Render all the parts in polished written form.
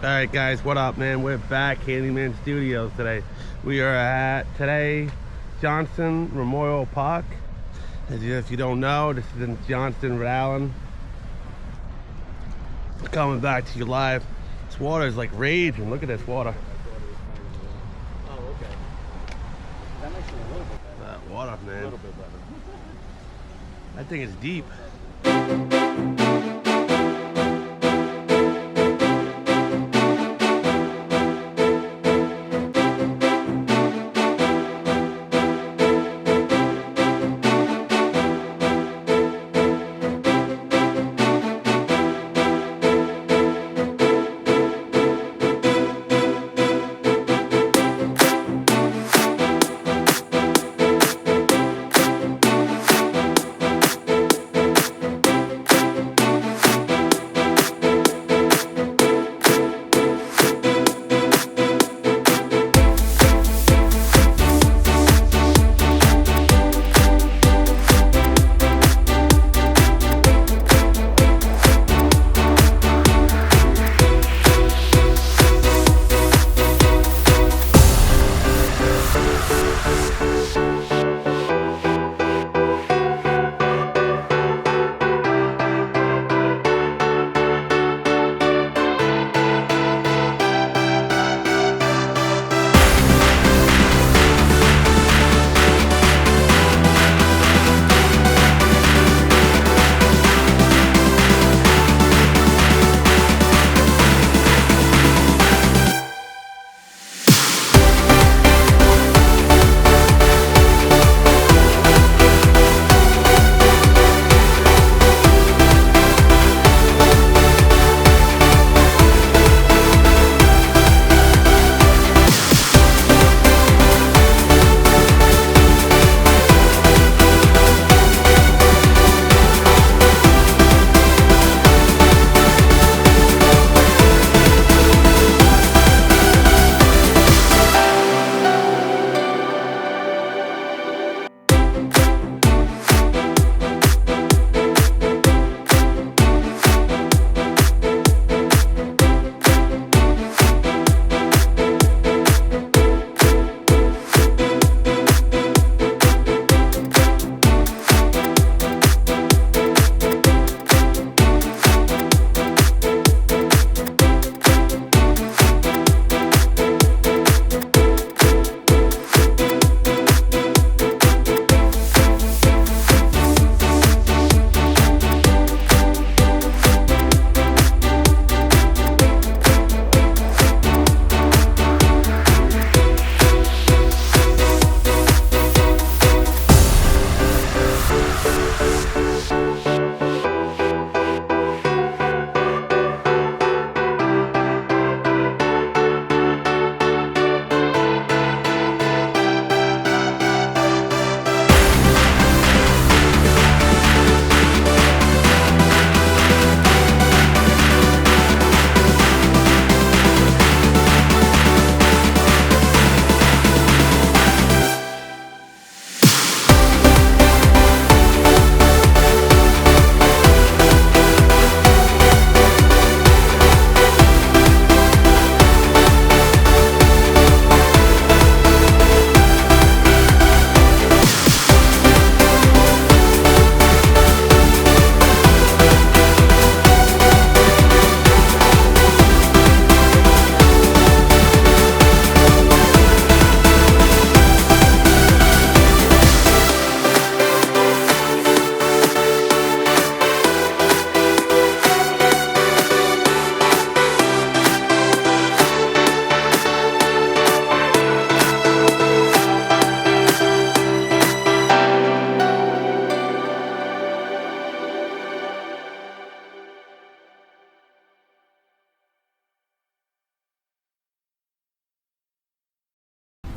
Alright guys, what up man? We're back, Handyman Studios today. We are at, Johnston Memorial Park. If you don't know, this is in Johnston, Rhode Island. Coming back to you live. This water is like raging. Look at this water. Oh, okay. That makes it a little bit better. That water, man. A little bit better. That thing is deep.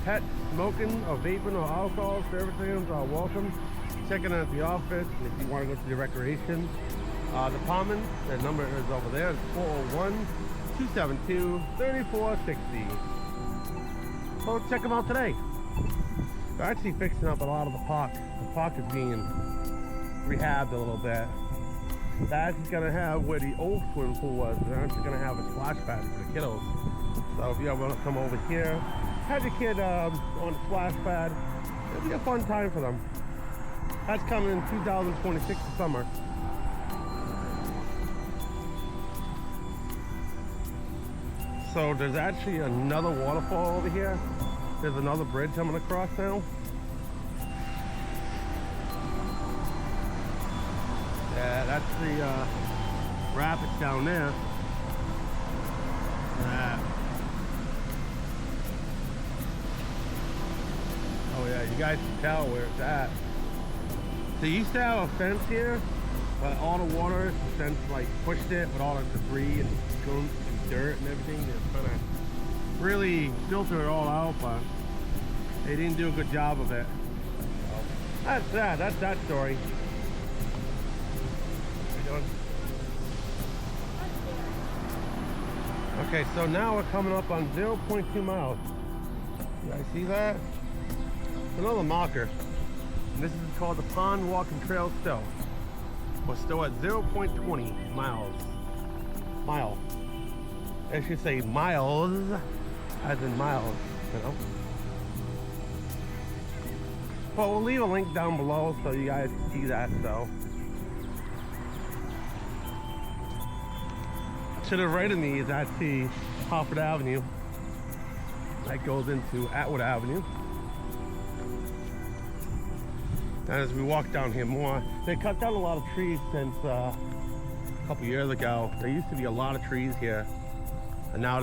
Pet smoking or vaping or alcohol service items are welcome. Checking out the office if you want to go to the recreation department. The number is over there. It's 401-272-3460. So check them out today. They're actually fixing up a lot of the park. The park is being rehabbed a little bit. That's gonna have where the old swimming pool was. They're actually gonna have a splash pad for the kiddos. So if you ever want to come over here, have your kid on the splash pad, it'll be a fun time for them. That's coming in 2026 this summer. So there's actually another waterfall over here. There's another bridge I'm gonna cross now. Yeah, that's the rapids down there. Oh yeah, you guys can tell where it's at. So you used to have a fence here, but all the water since like pushed it with all the debris and gunk and dirt and everything. They're trying to really filter it all out, but they didn't do a good job of it. So that's that. That's that story. How you doing? Okay, so now we're coming up on 0.2 miles. You guys see that? Another marker. And this is called the Pond Walking Trail still. We're still at 0.20 miles. Mile. I should say miles, as in miles, you know? But we'll leave a link down below so you guys can see that, so. To the right of me is actually Harford Avenue. That goes into Atwood Avenue. And as we walk down here more, they cut down a lot of trees since a couple years ago. There used to be a lot of trees here. And now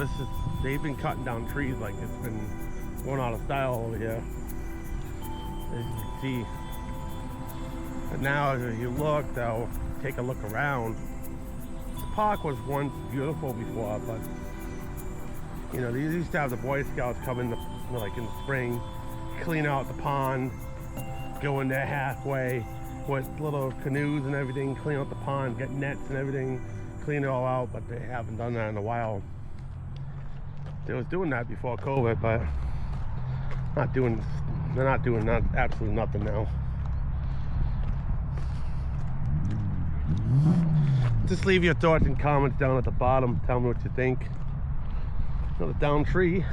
they've been cutting down trees like it's been going out of style over here. As you can see. But now as you look, though, take a look around. The park was once beautiful before, but you know, they used to have the Boy Scouts come in like in the spring, clean out the pond, go in there halfway with little canoes and everything, clean out the pond, get nets and everything, clean it all out, but they haven't done that in a while. They was doing that before COVID, but they're not doing absolutely nothing now. Just leave your thoughts and comments down at the bottom. Tell me what you think. Another down tree.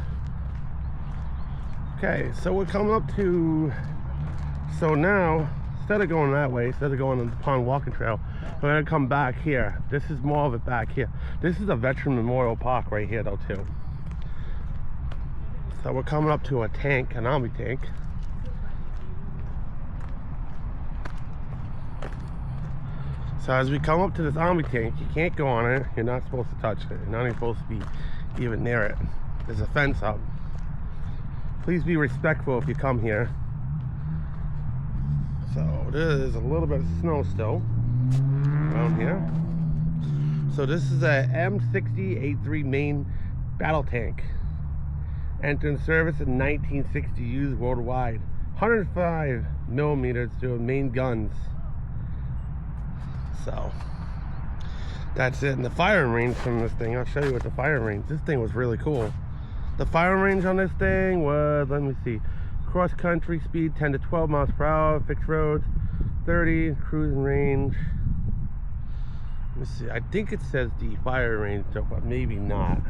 Okay, so we're coming up to, so now instead of going that way, instead of going on the Pond Walking Trail, we're gonna come back here. This is more of it back here. This is a Veteran Memorial Park right here though too. So we're coming up to a tank, an army tank. So as we come up to this army tank, you can't go on it. You're not supposed to touch it. You're not even supposed to be even near it. There's a fence up. Please be respectful if you come here. So there's a little bit of snow still around here. So this is a M60A3 main battle tank. Entered in service in 1960, used worldwide. 105 millimeters to main guns. So that's it. And the firing range from this thing, I'll show you what the firing range, this thing was really cool. The firing range on this thing was, let me see, cross country speed 10 to 12 miles per hour, fixed roads 30, cruising range, let me see, I think it says the fire range, but maybe not.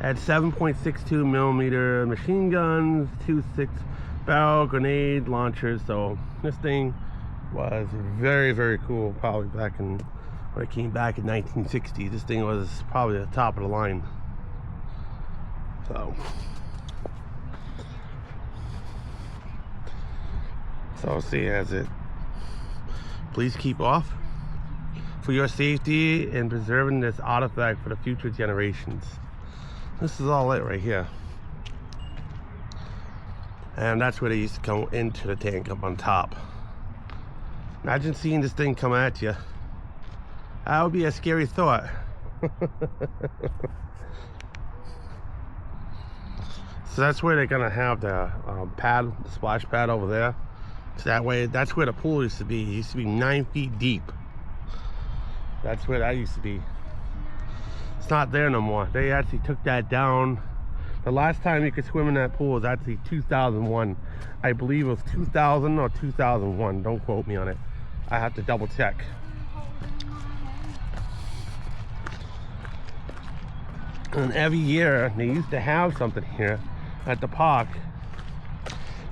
Had 7.62 millimeter machine guns, 2.6 barrel grenade launchers. So this thing was very, very cool. Probably back in, when it came back in 1960, this thing was probably the top of the line. So see, as it, please keep off for your safety and preserving this artifact for the future generations. This is all it right here. And that's where they used to go into the tank up on top. Imagine seeing this thing come at you. That would be a scary thought. So that's where they're gonna have the pad, the splash pad over there. So that way, that's where the pool used to be. It used to be 9 feet deep. That's where that used to be. It's not there no more. They actually took that down. The last time you could swim in that pool was actually 2001. I believe it was 2000 or 2001. Don't quote me on it. I have to double check. And every year they used to have something here at the park.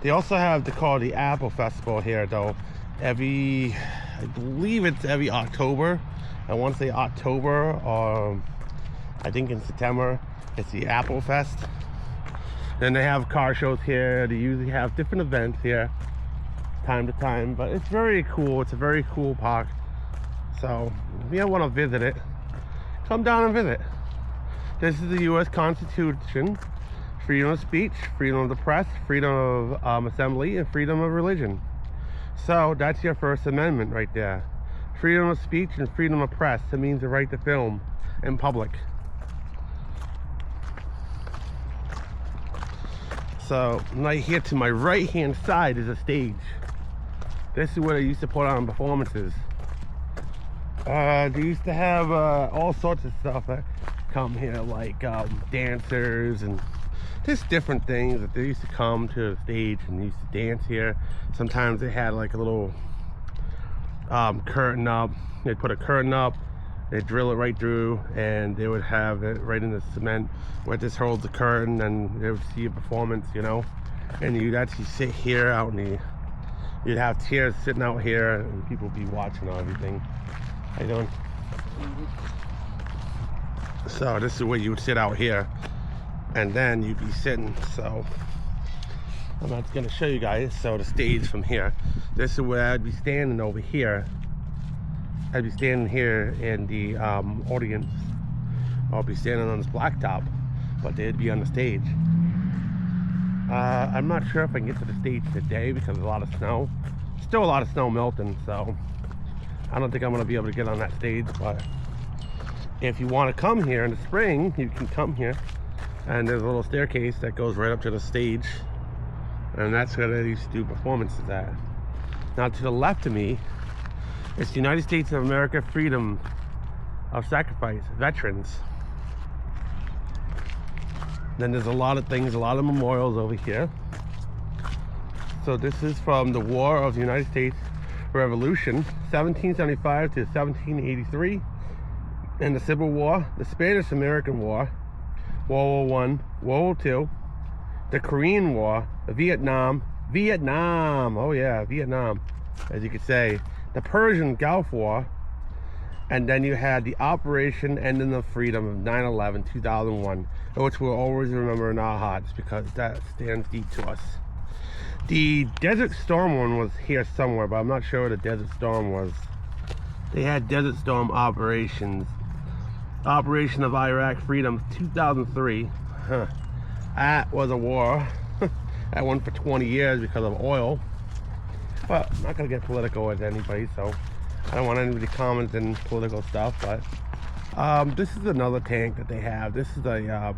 They also have the Apple Festival here though. I believe it's every October. I want to say October, or I think in September. It's the Apple Fest. Then they have car shows here. They usually have different events here time to time, but it's very cool. It's a very cool park. So if you want to visit it, come down and visit. This is the U.S. Constitution: freedom of speech, freedom of the press, freedom of assembly, and freedom of religion. So that's your First Amendment right there. Freedom of speech and freedom of press. It means the right to film in public. So right here to my right hand side is a stage. This is where they used to put on performances. They used to have all sorts of stuff that come here, like dancers and just different things that they used to come to the stage and they used to dance here. Sometimes they had like a little curtain up. They'd put a curtain up, they'd drill it right through, and they would have it right in the cement where this holds the curtain, and they would see a performance, you know. And you'd actually sit here out in you'd have chairs sitting out here and people would be watching everything. How you doing? So this is where you would sit out here, and then you'd be sitting. So I'm not gonna show you guys. So the stage from here, this is where I'd be standing over here. I'd be standing here in the audience. I'll be standing on this blacktop, but they'd be on the stage. I'm not sure if I can get to the stage today because there's a lot of snow. Still a lot of snow melting, so I don't think I'm gonna be able to get on that stage. But if you want to come here in the spring, you can come here, and there's a little staircase that goes right up to the stage, and that's where they used to do performances at. Now to the left of me, it's the United States of America Freedom of Sacrifice Veterans. Then there's a lot of things, a lot of memorials over here. So this is from the War of the United States Revolution, 1775 to 1783, and the Civil War, the Spanish-American War, World War I, World War II, the Korean War, the Vietnam, oh yeah, Vietnam, as you could say, the Persian Gulf War, and then you had the Operation Ending of Freedom of 9/11, 2001, which we'll always remember in our hearts because that stands deep to us. The Desert Storm one was here somewhere, but I'm not sure what the Desert Storm was. They had Desert Storm operations. Operation of Iraq Freedom 2003. That was a war. That went for 20 years because of oil. But I'm not gonna get political with anybody, so I don't want anybody commenting political stuff. But this is another tank that they have. This is a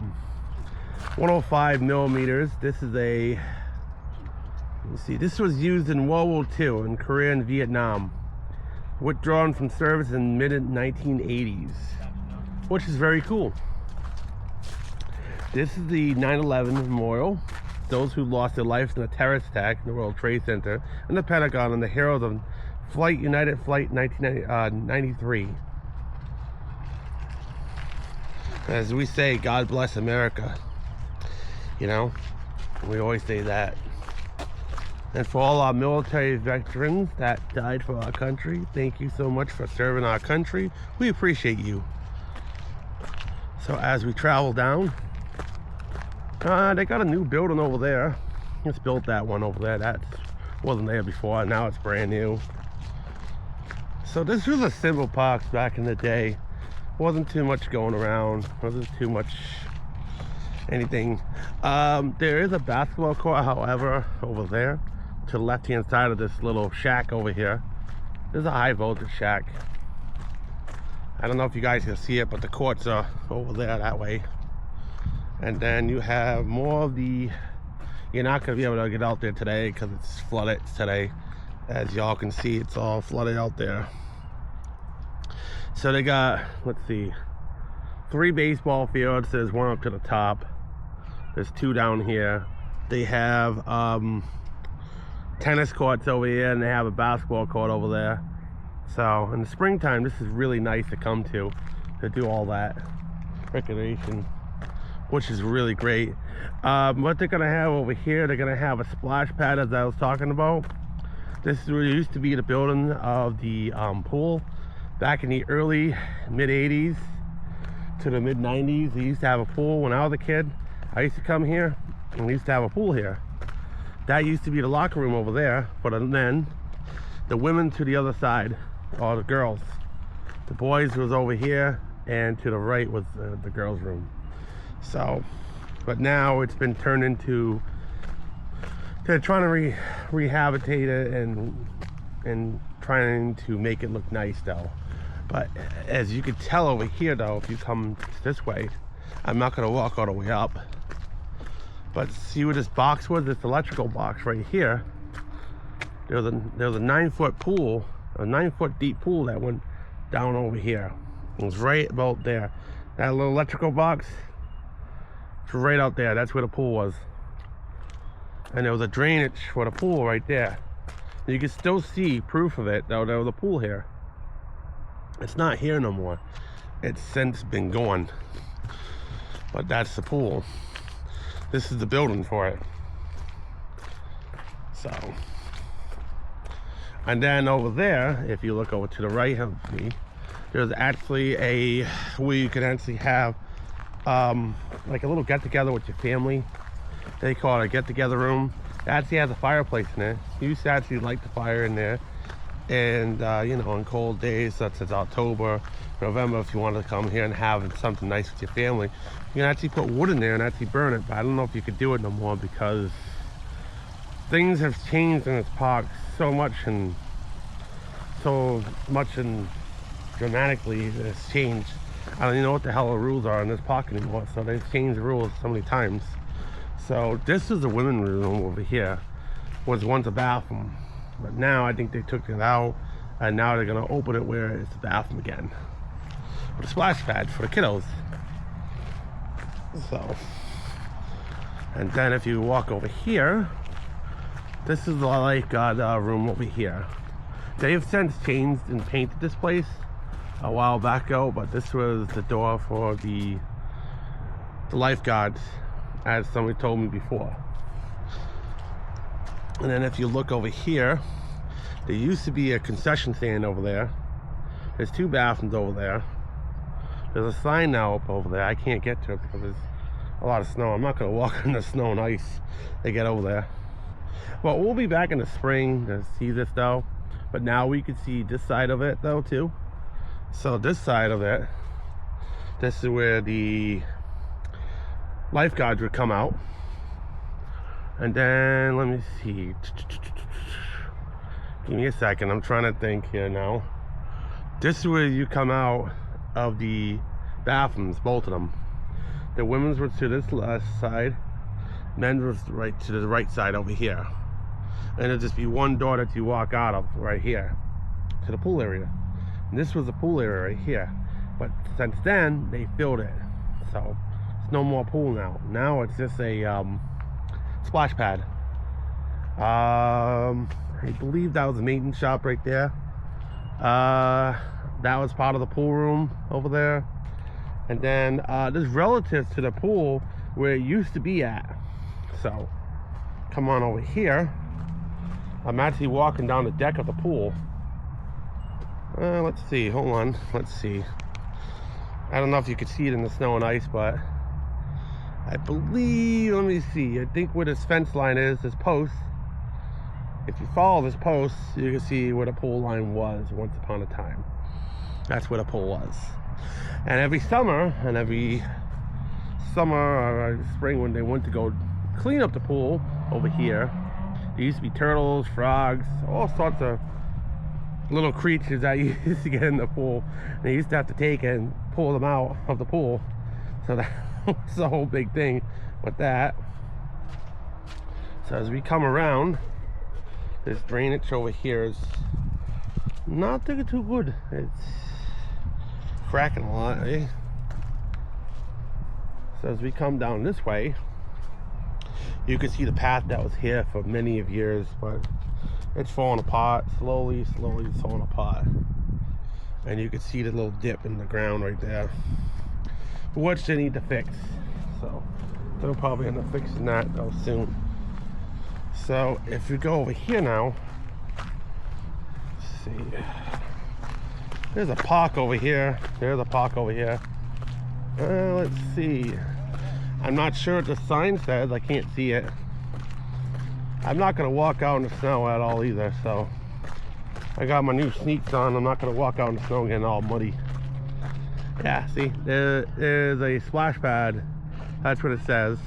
105 millimeters. This is a, let's see, this was used in World War II in Korea and Vietnam. Withdrawn from service in mid-1980s, which is very cool. This is the 9/11 memorial. Those who lost their lives in a terrorist attack in the World Trade Center and the Pentagon, and the heroes of United Flight 1993. As we say, God bless America. You know, we always say that. And for all our military veterans that died for our country, thank you so much for serving our country. We appreciate you. So as we travel down, they got a new building over there. Just built that one over there. That wasn't there before. Now it's brand new. So this was a simple park back in the day. Wasn't too much going around. Wasn't too much anything. There is a basketball court, however, over there to the left hand side of this little shack over here. There's a high voltage shack. I don't know if you guys can see it, but the courts are over there that way. And then you have more of the, you're not going to be able to get out there today because it's flooded today. As y'all can see, it's all flooded out there. So they got, let's see, 3 baseball fields. There's one up to the top. There's 2 down here. They have tennis courts over here, and they have a basketball court over there. So in the springtime, this is really nice to come to do all that recreation, which is really great. What they're gonna have over here, they're gonna have a splash pad, as I was talking about. This is where it used to be the building of the pool back in the early mid 80s to the mid 90s. They used to have a pool when I was a kid. I used to come here and we used to have a pool here. That used to be the locker room over there for the men. The women to the other side, or the girls. The boys was over here, and to the right was the girls' room. So, but now it's been turned into, they're trying to rehabilitate it and trying to make it look nice though. But as you can tell over here though, if you come this way, I'm not gonna walk all the way up, but see where this box was, this electrical box right here. There was a 9-foot pool, a 9-foot deep pool that went down over here. It was right about there. That little electrical box, it's right out there. That's where the pool was. And there was a drainage for the pool right there. You can still see proof of it, though. There was a pool here. It's not here no more. It's since been gone. But that's the pool. This is the building for it. So, and then over there, if you look over to the right of me, there's actually a, where you can actually have like a little get-together with your family. They call it a get-together room. It actually has a fireplace in it. You used to actually light the fire in there. And you know, on cold days such as October, November, if you wanted to come here and have something nice with your family, you can actually put wood in there and actually burn it. But I don't know if you could do it no more because things have changed in this park so much and dramatically it's changed. I don't even know what the hell the rules are in this park anymore. So they've changed the rules so many times. So this is the women's room over here. Was once a bathroom, but now I think they took it out, and now they're gonna open it where it's a bathroom again, with a splash pad for the kiddos. So, and then if you walk over here, this is the lifeguard room over here. They've since changed and painted this place a while back ago, but this was the door for the lifeguards, as somebody told me before. And then if you look over here, there used to be a concession stand over there. There's 2 bathrooms over there. There's a sign now up over there. I can't get to it because there's a lot of snow. I'm not gonna walk in the snow and ice to get over there. Well, we'll be back in the spring to see this though. But now we can see this side of it though too. So this side of it, this is where the lifeguards would come out. And then let me see, give me a second, I'm trying to think here now. This is where you come out of the bathrooms, both of them. The women's were to this left side, men's was right to the right side over here. And it'll just be one door that you walk out of right here to the pool area. And this was the pool area right here. But since then, they filled it. So it's no more pool now. Now it's just a splash pad. I believe that was a maintenance shop right there. That was part of the pool room over there. And then there's relatives to the pool where it used to be at. So come on over here. I'm actually walking down the deck of the pool. Let's see, hold on, let's see. I don't know if you could see it in the snow and ice, but I believe, let me see, I think where this fence line is, this post, if you follow this post, you can see where the pool line was once upon a time. That's where the pool was. And every summer or spring, when they went to go clean up the pool over here, there used to be turtles, frogs, all sorts of little creatures that used to get in the pool. And they used to have to take it and pull them out of the pool. So that was the whole big thing with that. So as we come around, this drainage over here is not looking too good. It's cracking a lot, eh? So as we come down this way, you can see the path that was here for many of years, but It's falling apart, slowly it's falling apart. And you can see the little dip in the ground right there, which they need to fix. So they'll probably end up fixing that though soon. So if you go over here now, let's see, there's a park over here. There's a park over here. Let's see. I'm not sure what the sign says. I can't see it. I'm not gonna walk out in the snow at all either, so I got my new sneaks on. I'm not gonna walk out in the snow getting all muddy. Yeah, see, there's a splash pad. That's what it says.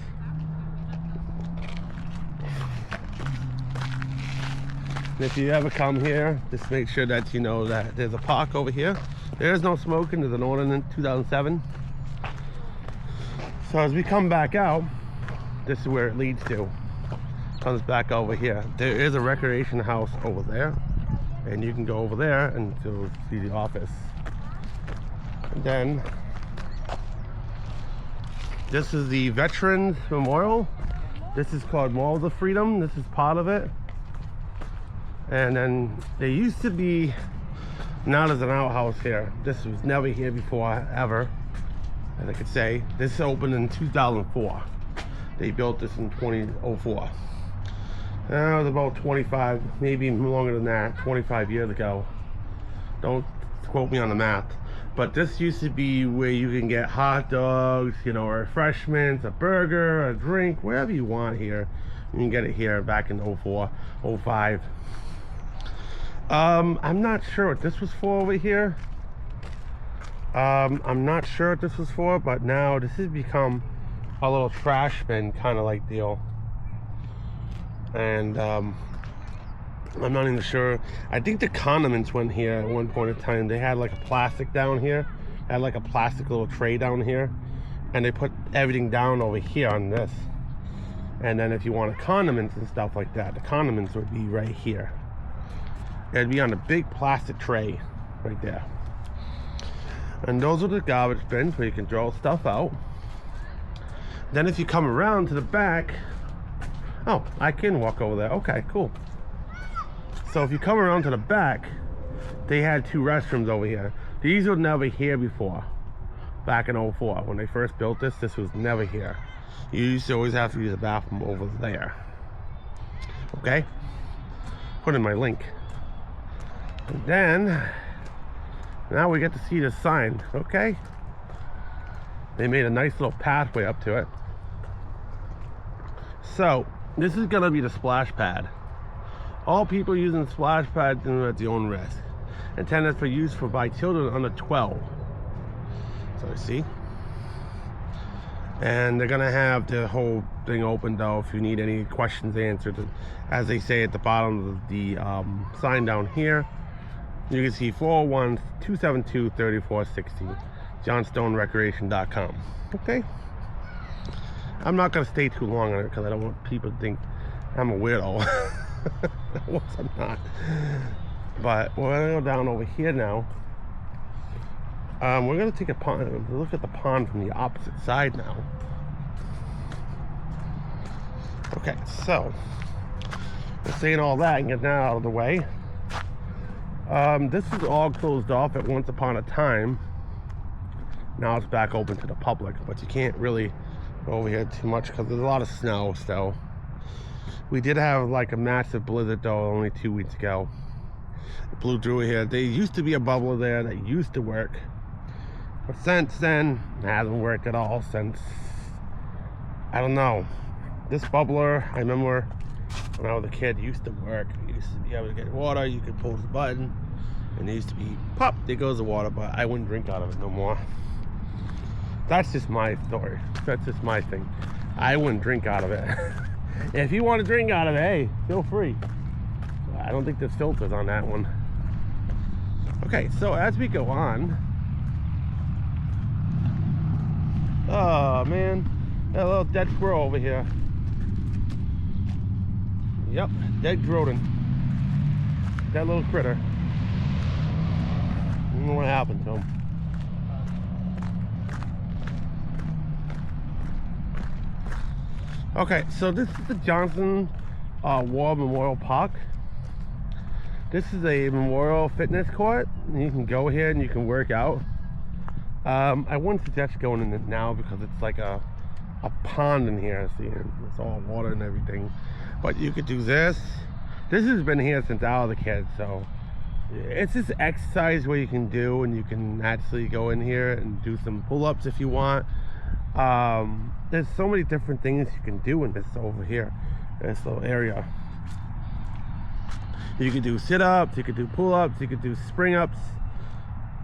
And if you ever come here, just make sure that you know that there's a park over here. There is no smoking. There's an ordinance 2007. So as we come back out, this is where it leads to. Comes back over here. There is a recreation house over there, and you can go over there and to see the office. And then this is the Veterans Memorial. This is called Malls of Freedom. This is part of it. And then there used to be, now there's an outhouse here. This was never here before, ever, as I could say. This opened in 2004. They built this in 2004. It was about 25, maybe even longer than that, 25 years ago. Don't quote me on the math. But this used to be where you can get hot dogs, you know, refreshments, a burger, a drink, whatever you want here. You can get it here back in 04, 05. I'm not sure what this was for over here. I'm not sure what this was for, but now this has become a little trash bin kind of like deal. And I'm not even sure. I think the condiments went here at one point in time. They had like a plastic down here. They had like a plastic little tray down here, and they put everything down over here on this. And then if you wanted condiments and stuff like that, the condiments would be right here. It'd be on a big plastic tray right there. And those are the garbage bins where you can throw stuff out. Then if you come around to the back, oh, I can walk over there. Okay, cool. So if you come around to the back, they had two restrooms over here. These were never here before. Back in 04, when they first built this, this was never here. You used to always have to use the bathroom over there. Okay? Put in my link. And then, now we get to see the sign, okay? They made a nice little pathway up to it. So, this is gonna be the splash pad. All people using splash pads are at their own risk. Intended for use by children under 12. So you see? And they're gonna have the whole thing open though if you need any questions answered. As they say at the bottom of the sign down here, you can see 401-272-3460, johnstonrecreation.com. Okay? I'm not gonna stay too long on it because I don't want people to think I'm a weirdo. Once I'm not. But we're gonna go down over here now. We're gonna take a look at the pond from the opposite side now. Okay, so we're saying all that and get that out of the way. This is all closed off at once upon a time. Now it's back open to the public, but you can't really go over here too much because there's a lot of snow still. We did have like a massive blizzard though only 2 weeks ago. It blew through here. There used to be a bubbler there that used to work, but since then it hasn't worked at all since, I don't know. This bubbler, I remember when I was a kid, used to work. You used to be able to get water, you could pull the button and it used to be pop, there goes the water, but I wouldn't drink out of it no more. That's just my story. That's just my thing. I wouldn't drink out of it. If you want to drink out of it, hey, feel free. I don't think there's filters on that one. Okay, so as we go on, oh man, got a little dead squirrel over here. Yep, dead rodent. That little critter. I don't know what happened to him. Okay, so this is the Johnston War Memorial Park. This is a memorial fitness court, and you can go here and you can work out. I wouldn't suggest going in it now because it's like a pond in here. See, it's all water and everything. But you could do this. This has been here since I was a kid, so it's this exercise where you can do, and you can actually go in here and do some pull-ups if you want. There's so many different things you can do in this over here, this little area. You could do sit-ups, you could do pull-ups, you could do spring-ups,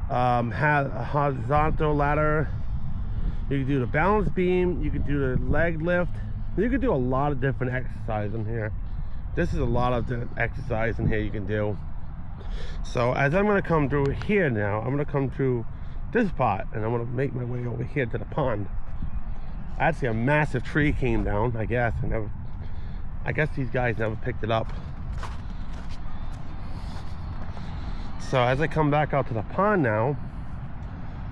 have a horizontal ladder, you could do the balance beam, you could do the leg lift, you could do a lot of different exercise in here. This is a lot of the exercise in here you can do. So as I'm going to come through here now, I'm going to come through this part, and I'm going to make my way over here to the pond. Actually, a massive tree came down, I guess. I guess these guys never picked it up. So as I come back out to the pond now,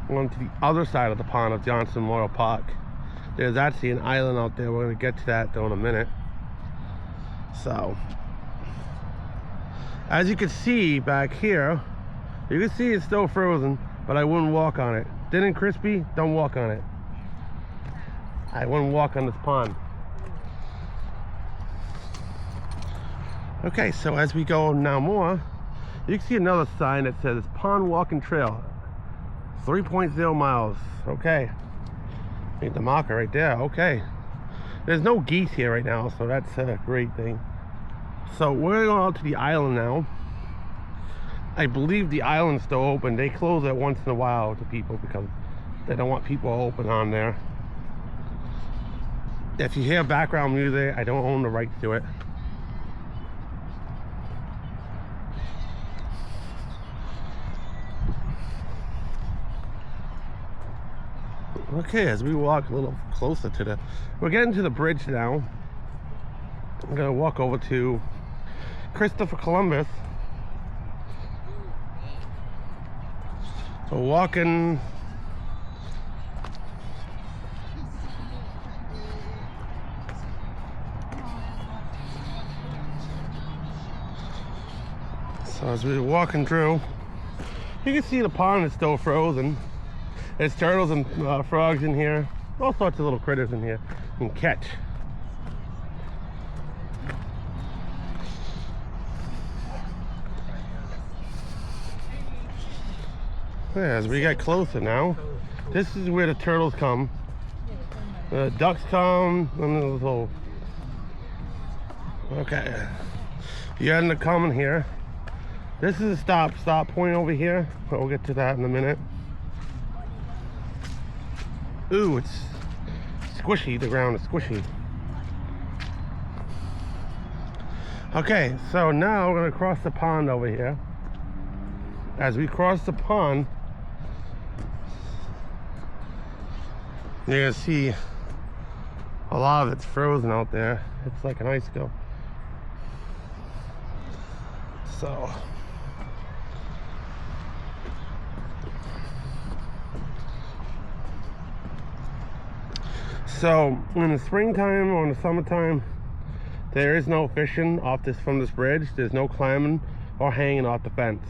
I'm going to the other side of the pond of Johnston Memorial Park. There's actually an island out there. We're going to get to that though in a minute. So as you can see back here, you can see it's still frozen, but I wouldn't walk on it. Thin and crispy, don't walk on it. I wouldn't walk on this pond. Okay, so as we go now more, you can see another sign that says Pond Walking Trail, 3.0 miles. Okay, need the marker right there. Okay, there's no geese here right now, so that's a great thing. So we're going out to the island now. I believe the island's still open. They close it once in a while to people because they don't want people open on there. If you hear background music, I don't own the rights to it. Okay, as we walk a little closer to we're getting to the bridge now. I'm gonna walk over to Christopher Columbus. So walking. So as we're walking through, you can see the pond is still frozen. There's turtles and frogs in here, all sorts of little critters in here you can catch. Yeah, as we get closer now, this is where the turtles come. The ducks come, and the little. Okay, you're in the common here. This is a stop point over here, but we'll get to that in a minute. Ooh, it's squishy. The ground is squishy. Okay, so now we're gonna cross the pond over here. As we cross the pond, you're gonna see a lot of it's frozen out there. It's like an icicle. So in the springtime or in the summertime, there is no fishing from this bridge. There's no climbing or hanging off the fence,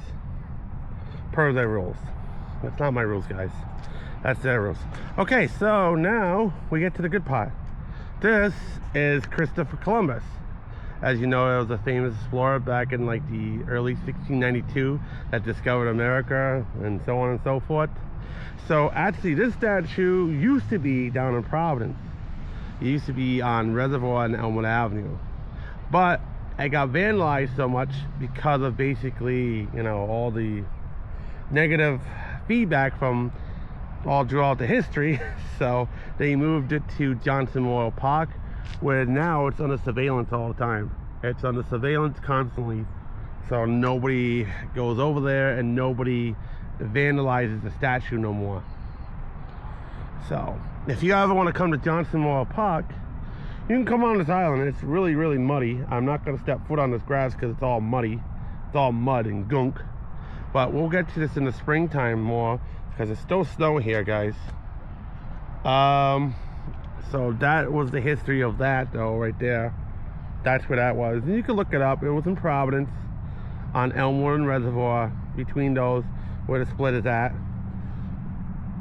per their rules. That's not my rules, guys. That's their rules. Okay, so now we get to the good part. This is Christopher Columbus. As you know, it was a famous explorer back in like the early 1692 that discovered America and so on and so forth. So actually this statue used to be down in Providence. It used to be on Reservoir and Elmwood Avenue. But it got vandalized so much because of basically, you know, all the negative feedback from all throughout the history. So they moved it to Johnston Memorial Park, where now it's under surveillance all the time. It's under surveillance constantly. So nobody goes over there and nobody vandalizes the statue no more. So if you ever want to come to Johnston Memorial Park, you can come on this island. It's really, really muddy. I'm not going to step foot on this grass because it's all muddy. It's all mud and gunk. But we'll get to this in the springtime more because it's still snow here, guys. So that was the history of that though, right there. That's where that was. And you can look it up. It was in Providence. on Elmwood and Reservoir, between those where the split is at.